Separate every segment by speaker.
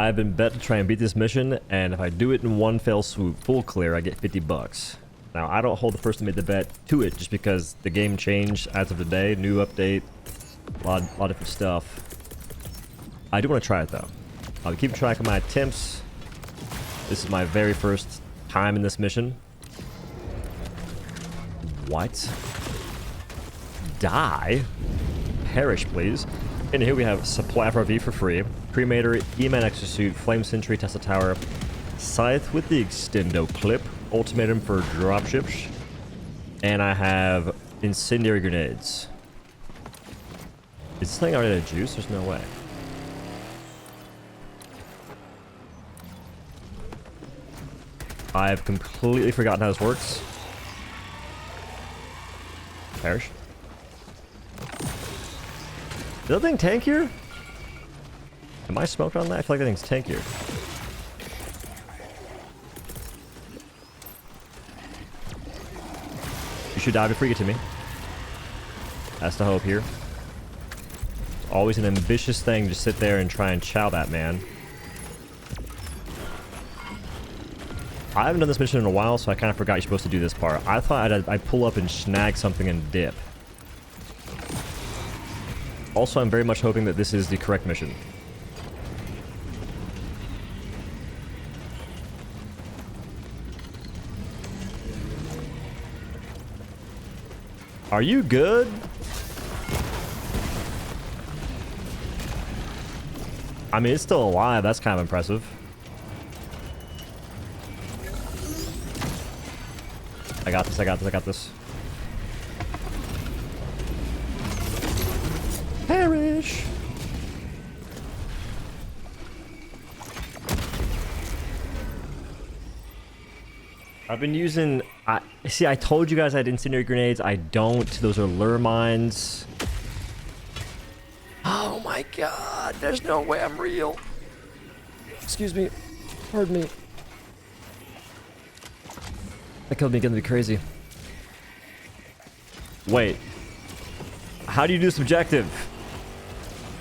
Speaker 1: I've been bet to try and beat this mission, and if I do it in one fell swoop, full clear, I get 50 bucks. Now, I don't hold the person who made the bet to it just because the game changed as of today, new update, a lot of different stuff. I do want to try it though. I'll keep track of my attempts. This is my very first time in this mission. What? Die? Perish, please. And here we have supply FRV for free, cremator, exo-suit, flame sentry, Tesla tower, scythe with the extendo clip, ultimatum for dropships, and I have incendiary grenades. Is this thing already out of juice? There's no way. I've completely forgotten how this works. Perish. Is that thing tankier? Am I smoked on that? I feel like that thing's tankier. You should die before you get to me. That's the hope here. Always an ambitious thing to sit there and try and chow that man. I haven't done this mission in a while, so I kind of forgot you're supposed to do this part. I thought I'd pull up and snag something and dip. Also, I'm very much hoping that this is the correct mission. Are you good? I mean, it's still alive. That's kind of impressive. I got this, I got this, I got this. Perish! I've been using... see, I told you guys I had incendiary grenades. I don't. Those are lure mines. Oh my god. There's no way I'm real. Excuse me. Pardon me. That killed me again to be crazy. Wait. How do you do this objective?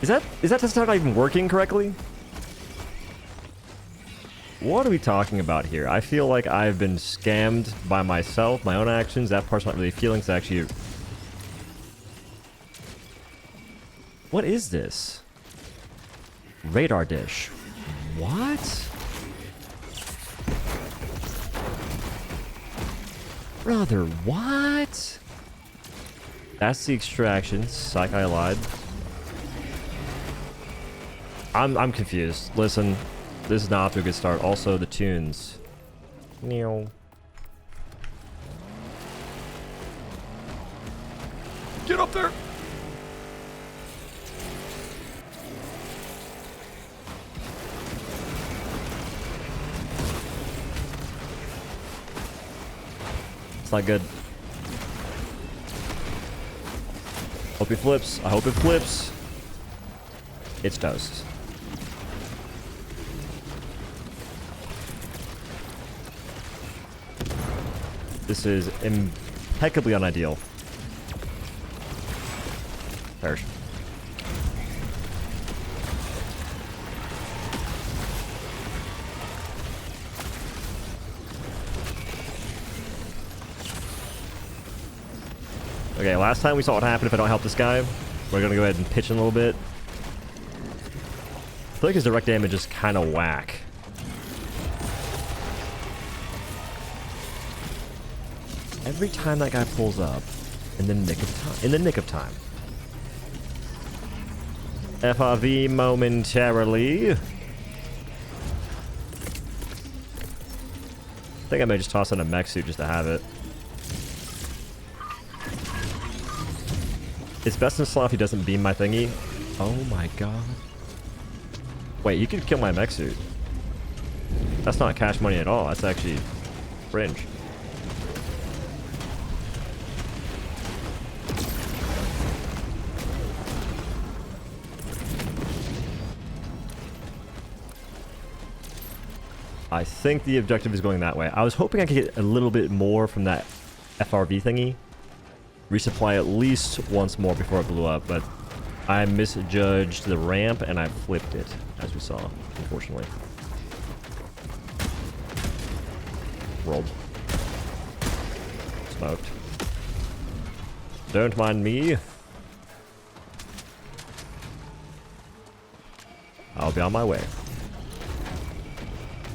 Speaker 1: Is that just not even working correctly? What are we talking about here? I feel like I've been scammed by myself, my own actions. That part's not really feelings, actually. What is this? Radar dish. What? Brother, what? That's the extraction. Psych, I lied. I'm confused. Listen, this is not off to a good start. Also, the tunes. Meow. Get up there! It's not good. Hope it flips. I hope it flips. It's toast. This is impeccably unideal. Perish. Okay, last time we saw what happened if I don't help this guy. We're gonna go ahead and pitch in a little bit. I feel like his direct damage is kind of whack. Every time that guy pulls up, in the nick of time. In the nick of time. FRV momentarily. I think I may just toss in a mech suit just to have it. It's best in slot if he doesn't beam my thingy. Oh my god. Wait, you could kill my mech suit. That's not cash money at all. That's actually fringe. I think the objective is going that way. I was hoping I could get a little bit more from that FRV thingy. Resupply at least once more before it blew up, but I misjudged the ramp and I flipped it. as we saw, unfortunately. Rolled. Smoked. Don't mind me. I'll be on my way.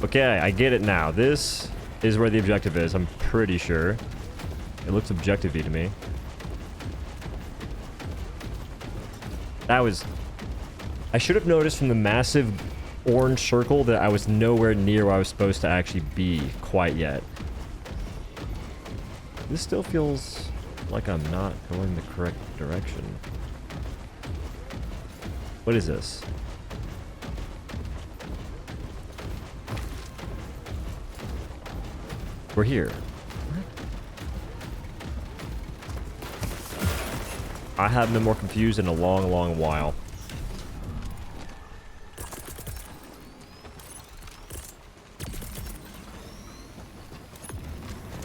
Speaker 1: Okay, I get it now. This is where the objective is, I'm pretty sure. It looks objective-y to me. That was... I should have noticed from the massive orange circle that I was nowhere near where I was supposed to actually be quite yet. This still feels like I'm not going the correct direction. What is this? We're here. I have been more confused in a long, long while.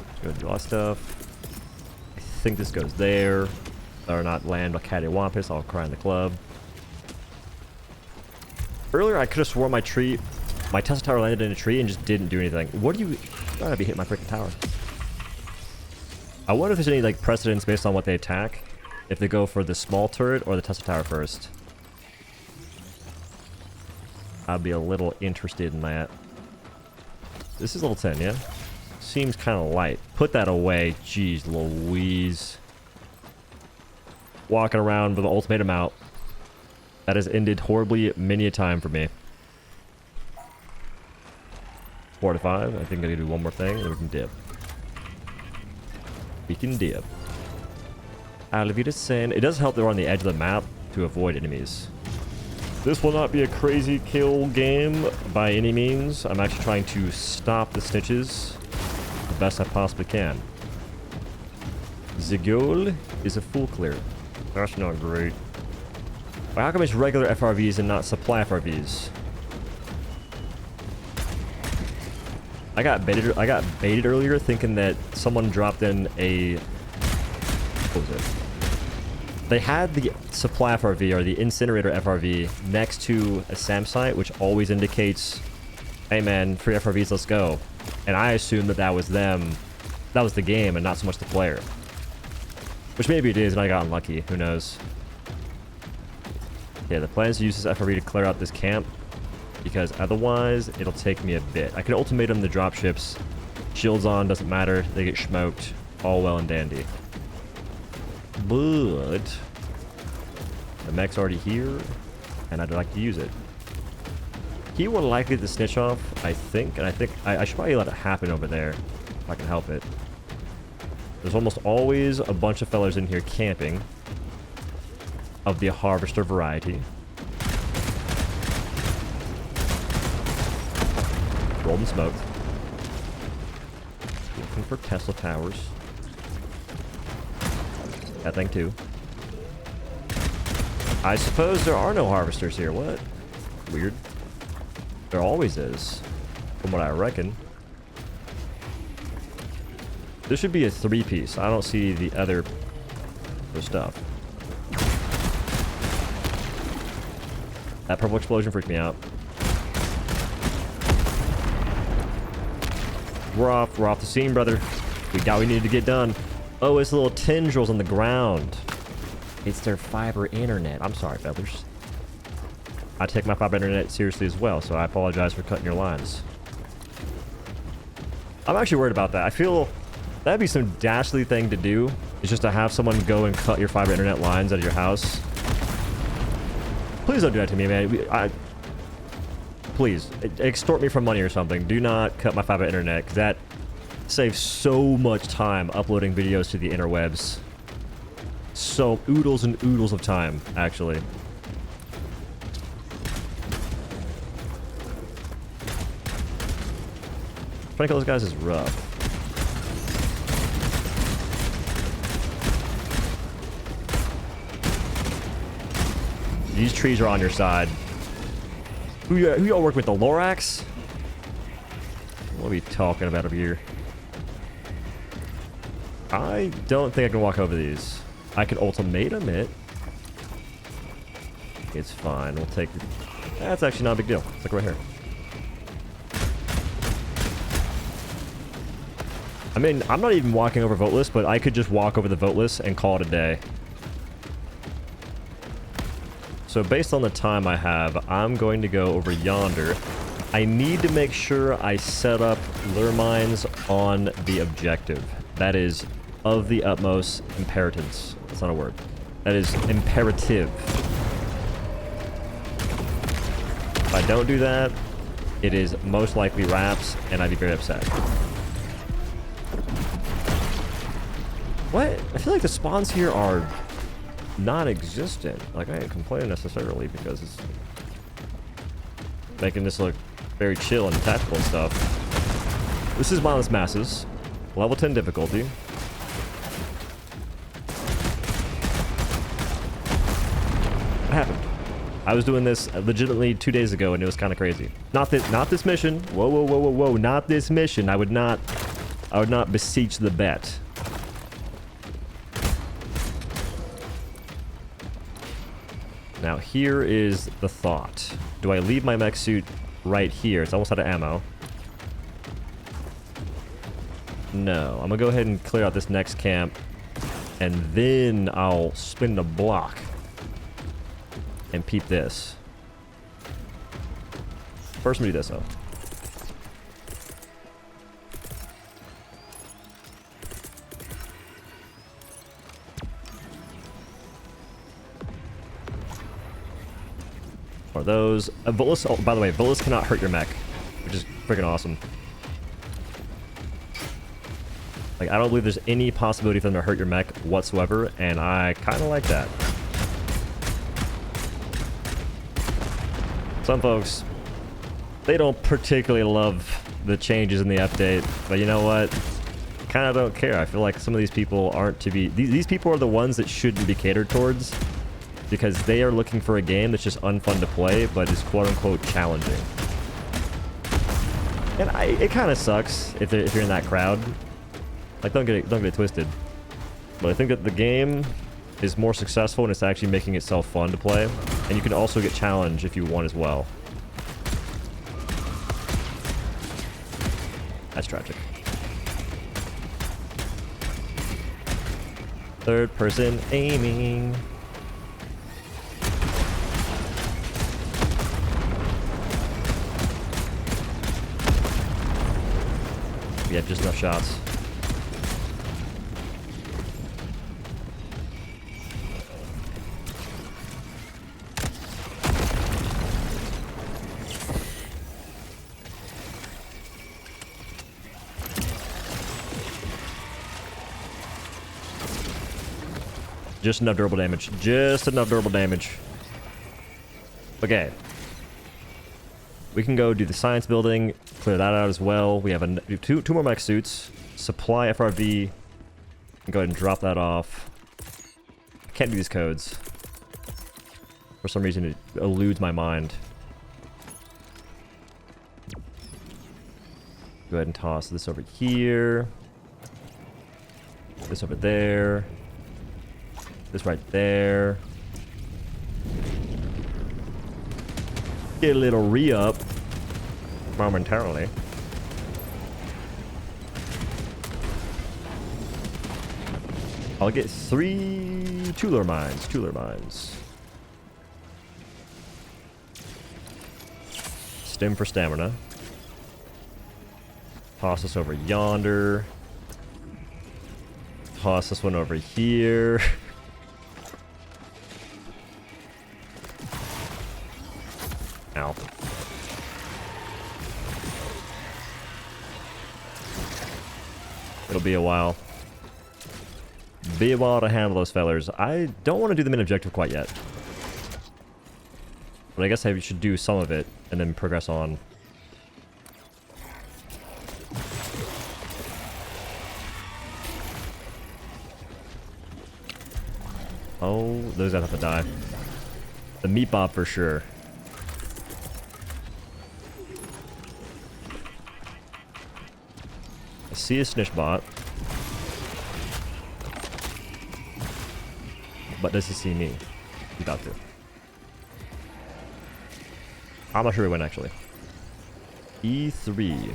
Speaker 1: Let's go do all that stuff. I think this goes there. Or not land a cattywampus, I'll cry in the club. Earlier I could have sworn my Tesla tower landed in a tree and just didn't do anything. What do you... I gotta be hitting my freaking tower. I wonder if there's any like precedence based on what they attack. If they go for the small turret or the Tesla tower first. I'd be a little interested in that. This is level 10, yeah? Seems kind of light. Put that away. Jeez Louise. Walking around with an ultimatum out. That has ended horribly many a time for me. 4 to 5. I think I gotta do one more thing and we can dip. We can dip. It does help that we're on the edge of the map to avoid enemies. This will not be a crazy kill game by any means. I'm actually trying to stop the snitches the best I possibly can. The goal is a full clear. That's not great. But how come it's regular FRVs and not supply FRVs? I got baited earlier thinking that someone dropped in a... What was it? They had the supply FRV or the incinerator FRV next to a SAM site, which always indicates, hey man, free FRVs, let's go. And I assumed that that was them. That was the game and not so much the player. Which maybe it is and I got unlucky, who knows. Yeah, the plan is to use this FRV to clear out this camp, because otherwise it'll take me a bit. I could ultimatum the dropships. Shields on, doesn't matter. They get smoked. All well and dandy. But the mech's already here, and I'd like to use it. He will likely to snitch off, I think, and I should probably let it happen over there if I can help it. There's almost always a bunch of fellas in here camping of the harvester variety. Rolled and smoked. Looking for Tesla towers. That thing too. I suppose there are no harvesters here. What? Weird. There always is, from what I reckon. This should be a 3-piece. I don't see the other stuff. That purple explosion freaked me out. We're off the scene, brother. We got what we needed to get done. Oh, it's little tendrils on the ground. It's their fiber internet. I'm sorry, feathers. I take my fiber internet seriously as well, so I apologize for cutting your lines. I'm actually worried about that. I feel that'd be some dastardly thing to do. Is just to have someone go and cut your fiber internet lines out of your house. Please don't do that to me, man. Please, extort me for money or something. Do not cut my fiber internet, because that saves so much time uploading videos to the interwebs. So oodles and oodles of time, actually. Trying to kill those guys is rough. These trees are on your side. Who y'all work with, the Lorax? What are we talking about over here? I don't think I can walk over these. I could ultimatum it. It's fine. We'll take That's actually not a big deal. It's like right here. I mean, I'm not even walking over vote list, but I could just walk over the vote list and call it a day. So based on the time I have, I'm going to go over yonder. I need to make sure I set up lure mines on the objective. That is of the utmost imperatives. That's not a word. That is imperative. If I don't do that, it is most likely wraps, and I'd be very upset. What? I feel like the spawns here are non-existent. Like, I ain't complaining necessarily because it's making this look very chill and tactical and stuff. This is Mindless Masses. Level 10 difficulty. What happened? I was doing this legitimately 2 days ago and it was kind of crazy. Not this mission. Whoa, whoa, whoa, whoa, whoa. Not this mission. I would not beseech the bet. Now, here is the thought. Do I leave my mech suit right here? It's almost out of ammo. No. I'm gonna go ahead and clear out this next camp. And then I'll spin the block. And peep this. First, let me do this, though. Are those Volus? Oh, by the way, Volus cannot hurt your mech, which is freaking awesome. Like, I don't believe there's any possibility for them to hurt your mech whatsoever, and I kind of like that. Some folks, they don't particularly love the changes in the update, but you know what? Kind of don't care. I feel like some of these people aren't to be. These people are the ones that shouldn't be catered towards. Because they are looking for a game that's just unfun to play, but is quote-unquote challenging. And it kind of sucks if you're in that crowd. Like, don't get it twisted. But I think that the game is more successful and it's actually making itself fun to play. And you can also get challenged if you want as well. That's tragic. Third person aiming. We have just enough shots. Just enough durable damage. Just enough durable damage. Okay. We can go do the science building, clear that out as well. We have two more mech suits. Supply FRV. Go ahead and drop that off. Can't do these codes. For some reason, it eludes my mind. Go ahead and toss this over here. This over there. This right there. Get a little re-up momentarily. I'll get two lure mines. Stim for stamina. Toss this over yonder. Toss this one over here. Ow. It'll be a while. Be a while to handle those fellers. I don't want to do the main objective quite yet. But I guess I should do some of it and then progress on. Oh, those guys have to die. The meat bob for sure. I see a snitch bot. But does he see me? He's about to. I'm not sure we win, actually. E3.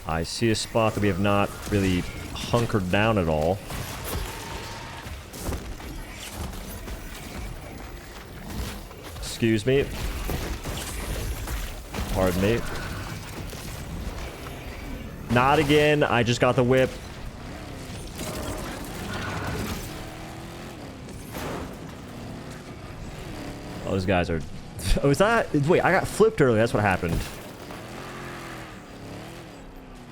Speaker 1: I see a spot that we have not really hunkered down at all. Excuse me. Pardon me. Not again. I just got the whip. Oh, those guys are... Oh, is that... Wait, I got flipped earlier. That's what happened.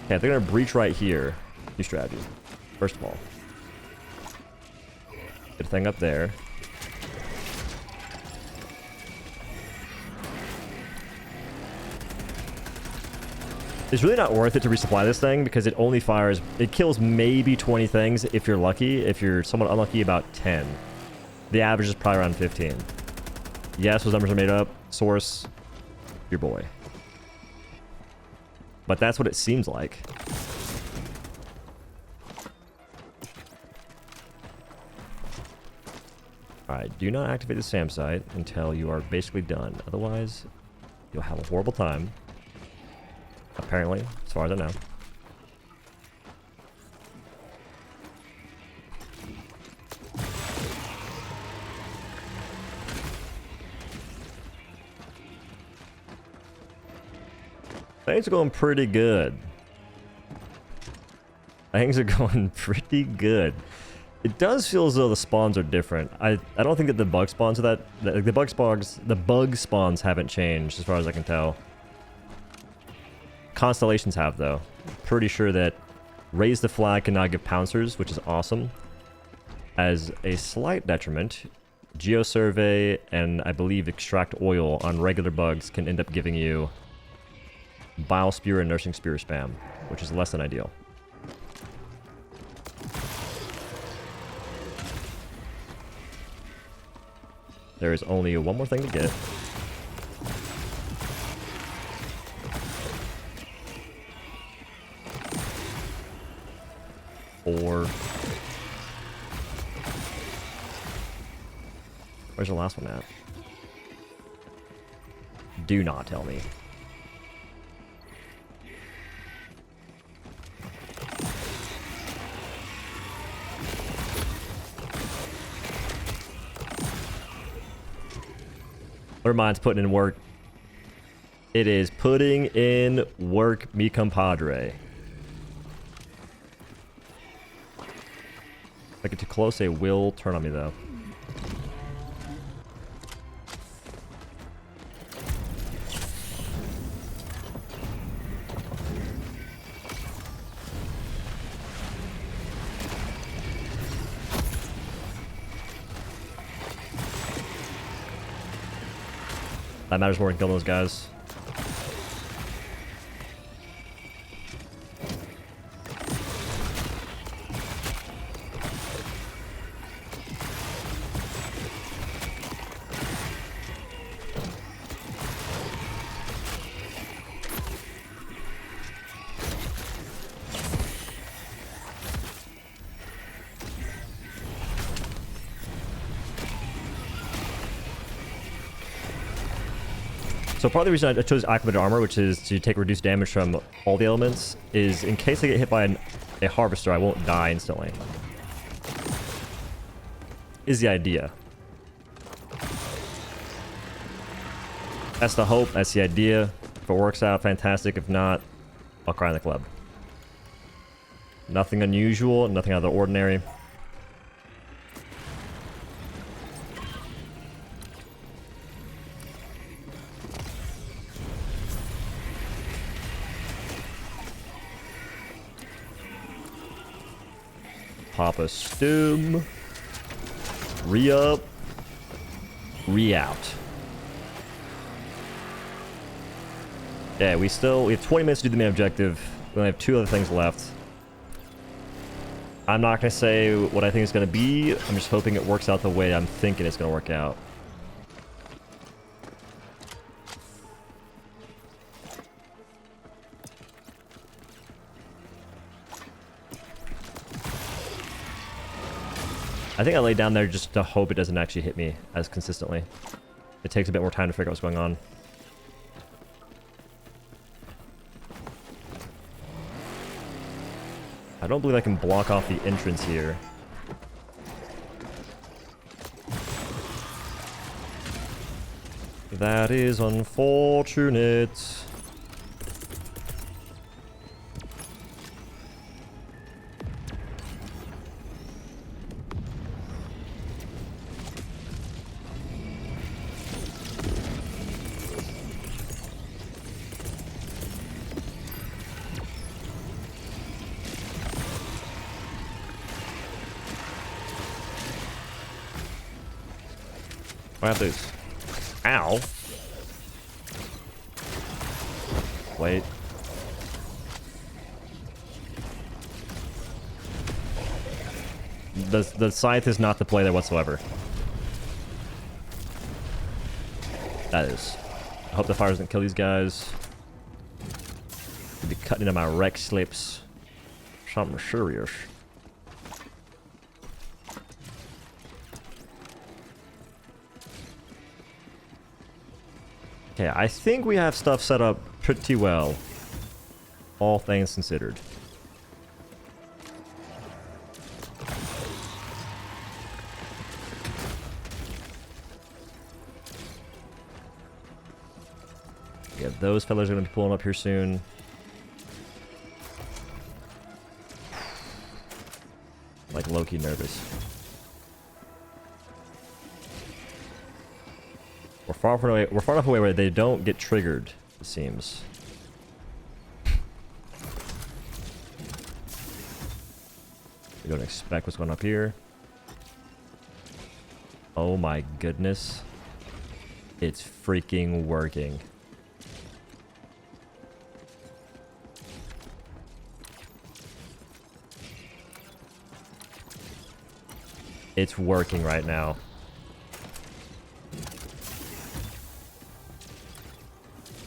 Speaker 1: Okay, they're gonna breach right here. New strategy. First of all. Get a thing up there. It's really not worth it to resupply this thing because it only fires... It kills maybe 20 things if you're lucky. If you're somewhat unlucky, about 10. The average is probably around 15. Yes, those numbers are made up. Source, your boy. But that's what it seems like. Alright, do not activate the SAM site until you are basically done. Otherwise, you'll have a horrible time. Apparently, as far as I know. Things are going pretty good. Things are going pretty good. It does feel as though the spawns are different. I don't think that the bug spawns are the bug spawns haven't changed as far as I can tell. Constellations have though. Pretty sure that Raise the Flag can now give pouncers, which is awesome. As a slight detriment, Geosurvey and I believe Extract Oil on regular bugs can end up giving you Bile Spear and Nursing Spear spam, which is less than ideal. There is only one more thing to get. Or... Where's the last one at? Do not tell me. Never mind, it's putting in work. It is putting in work, mi compadre. If I get too close, they will turn on me, though. That matters more than killing those guys. So part of the reason I chose acclimated armor, which is to take reduced damage from all the elements, is in case I get hit by a harvester, I won't die instantly. Is the idea. That's the hope, that's the idea. If it works out, fantastic. If not, I'll cry in the club. Nothing unusual, nothing out of the ordinary. Pop a stim. Re-up. Re-out. Yeah, we have 20 minutes to do the main objective. We only have 2 other things left. I'm not going to say what I think it's going to be. I'm just hoping it works out the way I'm thinking it's going to work out. I think I laid down there just to hope it doesn't actually hit me as consistently. It takes a bit more time to figure out what's going on. I don't believe I can block off the entrance here. That is unfortunate. What have these? Ow. Wait. The scythe is not the play there whatsoever. That is. I hope the fire doesn't kill these guys. Could be cutting into my wreck slips. Something serious. Okay, I think we have stuff set up pretty well, all things considered. Yeah, those fellas are going to be pulling up here soon. Like low-key nervous. We're far enough away where they don't get triggered, it seems. We don't expect what's going up here. Oh my goodness. It's freaking working. It's working right now.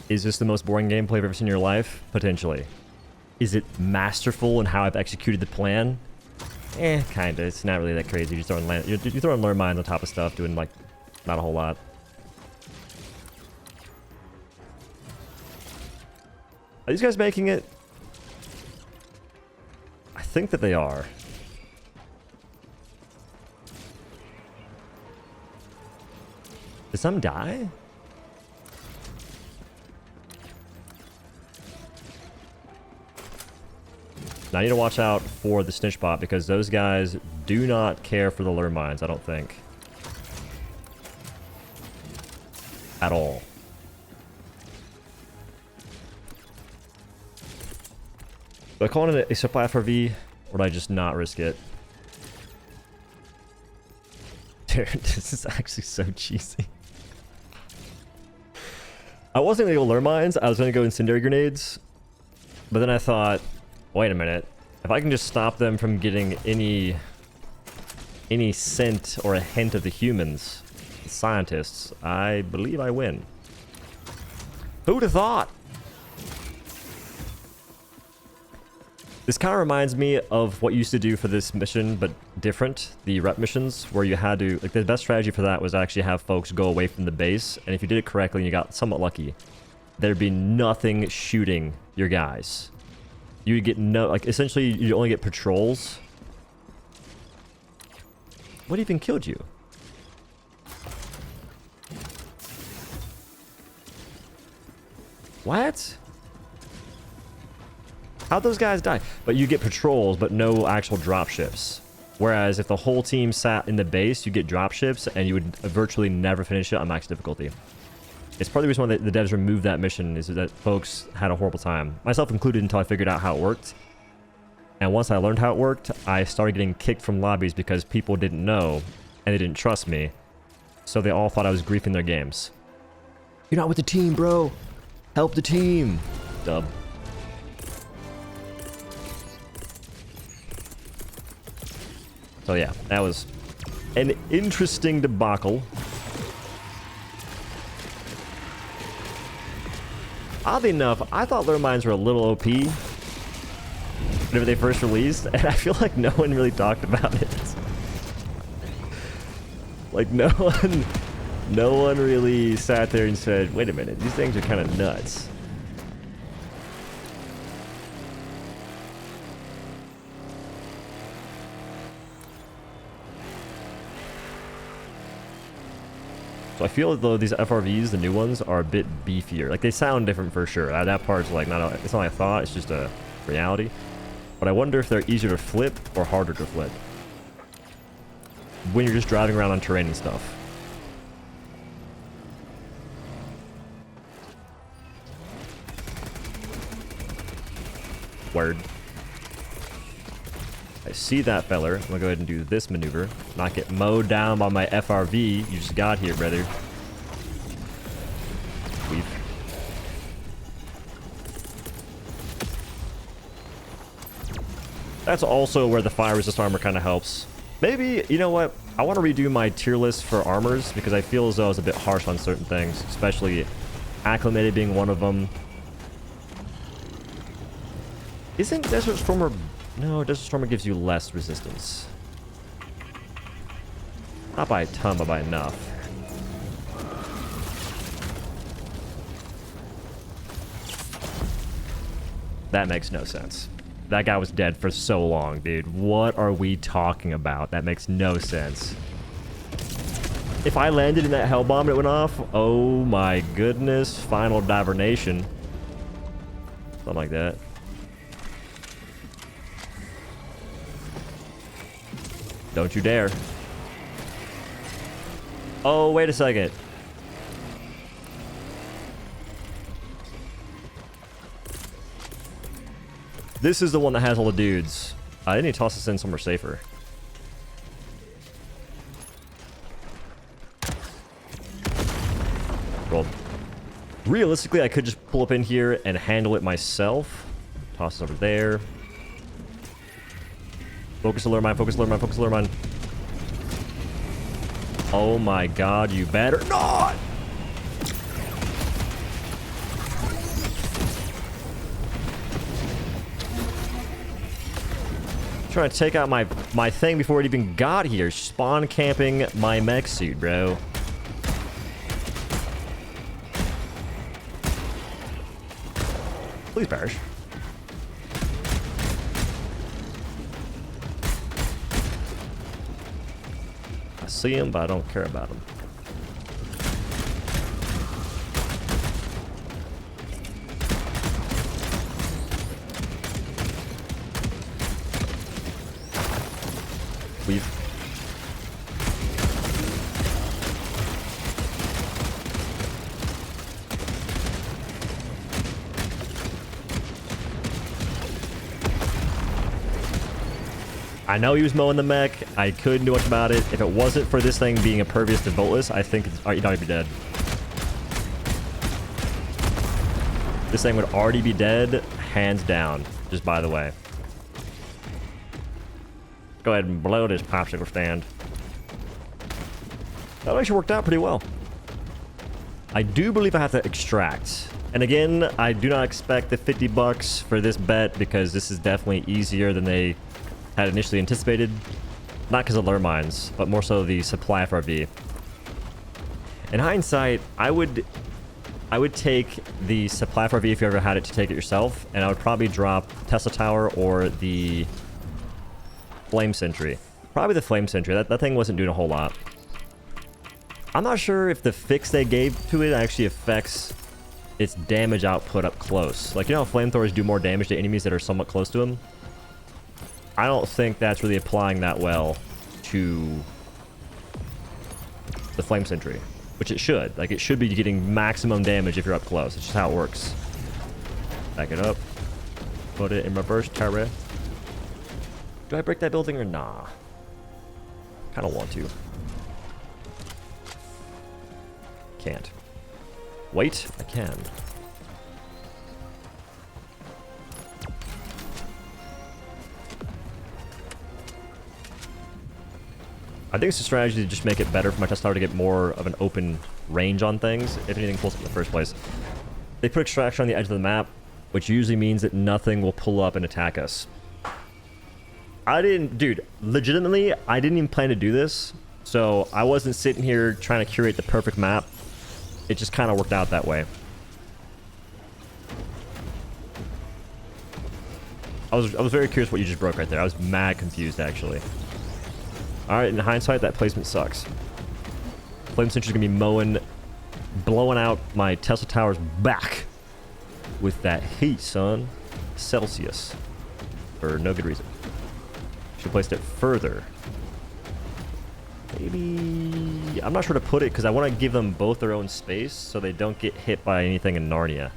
Speaker 1: Is this the most boring gameplay you've ever seen in your life? Potentially. Is it masterful in how I've executed the plan? Kinda. It's not really that crazy. You're throwing learn mines on top of stuff, doing like not a whole lot. Are these guys making it? I think that they are. Did some die? Now I need to watch out for the snitch bot because those guys do not care for the lure mines, I don't think. At all. Do I call it a supply for V, or do I just not risk it? Dude, this is actually so cheesy. I wasn't going to go lure mines, I was going to go incendiary grenades. But then I thought, wait a minute. If I can just stop them from getting any scent or a hint of the humans, the scientists, I believe I win. Who'd have thought? This kind of reminds me of what you used to do for this mission, but different. The rep missions, where you had to... Like, the best strategy for that was actually have folks go away from the base, and if you did it correctly and you got somewhat lucky, there'd be nothing shooting your guys. You'd get no... Like, essentially, you only get patrols. What even killed you? What? How'd those guys die? But you get patrols, but no actual dropships. Whereas if the whole team sat in the base, you get dropships, and you would virtually never finish it on max difficulty. It's part of the reason why the devs removed that mission, is that folks had a horrible time. Myself included, until I figured out how it worked. And once I learned how it worked, I started getting kicked from lobbies because people didn't know, and they didn't trust me. So they all thought I was griefing their games. You're not with the team, bro! Help the team! Dub. So yeah, that was an interesting debacle. Oddly enough, I thought lure mines were a little OP whenever they first released, and I feel like no one really talked about it. Like no one really sat there and said, wait a minute, these things are kind of nuts. So I feel as though these FRVs, the new ones, are a bit beefier. Like they sound different for sure. That part's like it's not like I thought, it's just a reality. But I wonder if they're easier to flip or harder to flip when you're just driving around on terrain and stuff. Word. I see that feller. I'm gonna go ahead and do this maneuver. Not get mowed down by my FRV. You just got here, brother. Weave. That's also where the fire resist armor kind of helps. Maybe, you know what? I want to redo my tier list for armors because I feel as though it's a bit harsh on certain things, especially acclimated being one of them. Isn't Desert Stormer... No, Desert Stormer gives you less resistance. Not by a ton, but by enough. That makes no sense. That guy was dead for so long, dude. What are we talking about? That makes no sense. If I landed in that hell bomb and it went off, oh my goodness. Final divernation. Something like that. Don't you dare. Oh, wait a second. This is the one that has all the dudes. I need to toss this in somewhere safer. Well, realistically, I could just pull up in here and handle it myself. Toss it over there. Focus alert mine, focus alert mine, focus alert mine. Oh my god, you better not! Trying to take out my thing before it even got here. Spawn camping my mech suit, bro. Please perish. I see him, but I don't care about him. We've... I know he was mowing the mech. I couldn't do much about it. If it wasn't for this thing being impervious to voltless, I think it's already be dead. This thing would already be dead, hands down, just by the way. Go ahead and blow this popsicle stand. That actually worked out pretty well. I do believe I have to extract. And again, I do not expect the 50 bucks for this bet because this is definitely easier than they had initially anticipated. Not because of lure mines, but more so the supply FRV. In hindsight, I would take the supply FRV if you ever had it to take it yourself, and I would probably drop Tesla Tower or the Flame Sentry. Probably the Flame Sentry. That thing wasn't doing a whole lot. I'm not sure if the fix they gave to it actually affects its damage output up close. Like, you know how flamethrowers do more damage to enemies that are somewhat close to them? I don't think that's really applying that well to the Flame Sentry, which it should. Like, it should be getting maximum damage if you're up close. It's just how it works. Back it up. Put it in reverse turret. Do I break that building or nah? Kind of want to. Can't. Wait, I can. I think it's a strategy to just make it better for my Tesla Tower to get more of an open range on things, if anything pulls up in the first place. They put extraction on the edge of the map, which usually means that nothing will pull up and attack us. Dude, legitimately, I didn't even plan to do this. So I wasn't sitting here trying to curate the perfect map. It just kind of worked out that way. I was very curious what you just broke right there. I was mad confused, actually. Alright, in hindsight, that placement sucks. Flame Sentry's gonna be blowing out my Tesla Tower's back with that heat, son. Celsius. For no good reason. Should have placed it further. Maybe... I'm not sure to put it because I want to give them both their own space so they don't get hit by anything in Narnia.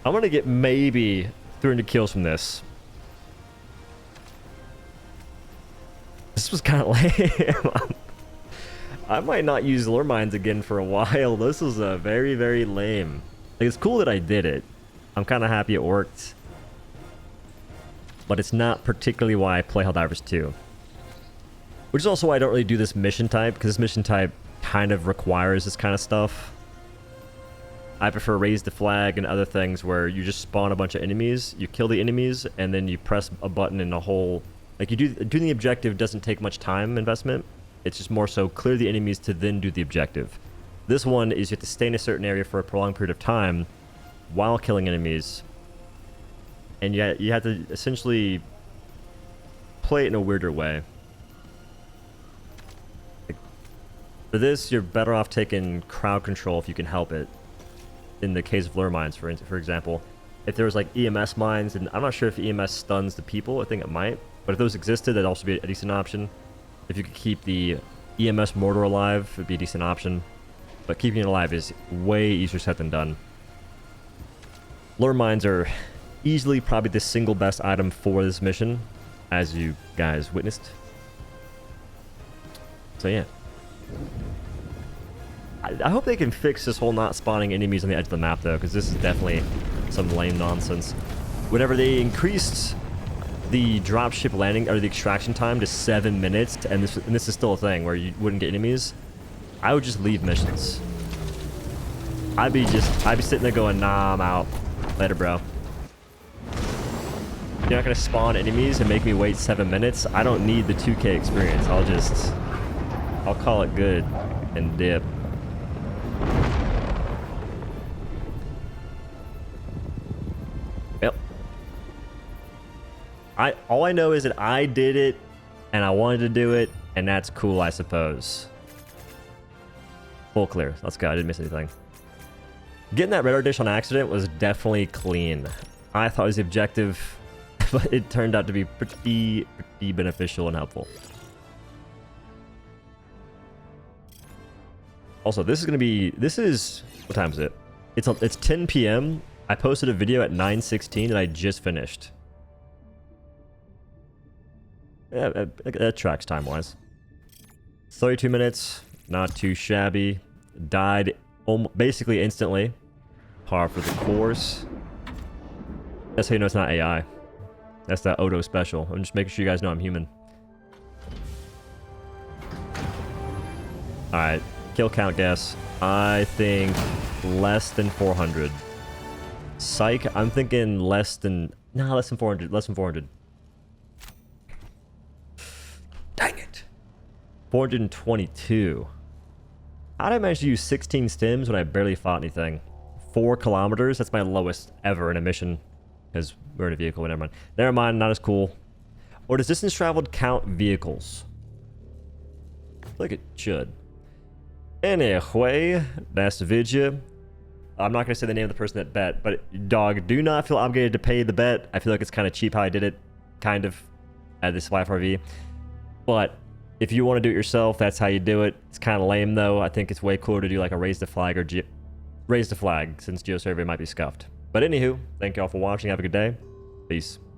Speaker 1: I'm going to get maybe 300 kills from this. This was kind of lame. I might not use lure mines again for a while. This was very, very lame. Like, it's cool that I did it. I'm kind of happy it worked. But it's not particularly why I play Helldivers 2. Which is also why I don't really do this mission type, because this mission type kind of requires this kind of stuff. I prefer raise the flag and other things where you just spawn a bunch of enemies, you kill the enemies, and then you press a button in a whole... Like, doing the objective doesn't take much time investment. It's just more so clear the enemies to then do the objective. This one is you have to stay in a certain area for a prolonged period of time while killing enemies. And yet you have to essentially play it in a weirder way. Like, for this, you're better off taking crowd control if you can help it. In the case of lure mines, for example. If there was like EMS mines, and I'm not sure if EMS stuns the people, I think it might. But if those existed, that'd also be a decent option. If you could keep the EMS mortar alive, it'd be a decent option. But keeping it alive is way easier said than done. Lure mines are easily probably the single best item for this mission, as you guys witnessed. So yeah. I hope they can fix this whole not spawning enemies on the edge of the map, though, because this is definitely some lame nonsense. Whenever they increased the dropship landing, or the extraction time to 7 minutes, and this is still a thing where you wouldn't get enemies, I would just leave missions. I'd be sitting there going, nah, I'm out. Later, bro. You're not gonna spawn enemies and make me wait 7 minutes? I don't need the 2K experience. I'll call it good and dip. Yep. All I know is that I did it and I wanted to do it, and that's cool, I suppose. Full clear. Let's go. I didn't miss anything. Getting that radar dish on accident was definitely clean. I thought it was the objective, but it turned out to be pretty beneficial and helpful. Also, this is what time is it? It's 10 p.m. I posted a video at 9:16 that I just finished. Yeah, that tracks time-wise. 32 minutes, not too shabby. Died basically instantly. Par for the course. That's how you know it's not AI. That's that OhDough special. I'm just making sure you guys know I'm human. Alright, kill count guess. I think less than 400. Psych, I'm thinking less than 400. Less than 400. Dang it. 422. How did I manage to use 16 stims when I barely fought anything? 4 kilometers? That's my lowest ever in a mission. Because we're in a vehicle, never mind. Never mind, not as cool. Or does distance traveled count vehicles? I feel like it should. Anyway, that's the video. I'm not going to say the name of the person that bet, but dog, do not feel obligated to pay the bet. I feel like it's kind of cheap how I did it, kind of, at this YFRV. But if you want to do it yourself, that's how you do it. It's kind of lame, though. I think it's way cooler to do like a raise the flag or raise the flag, since GeoSurvey might be scuffed. But anywho, thank you all for watching. Have a good day. Peace.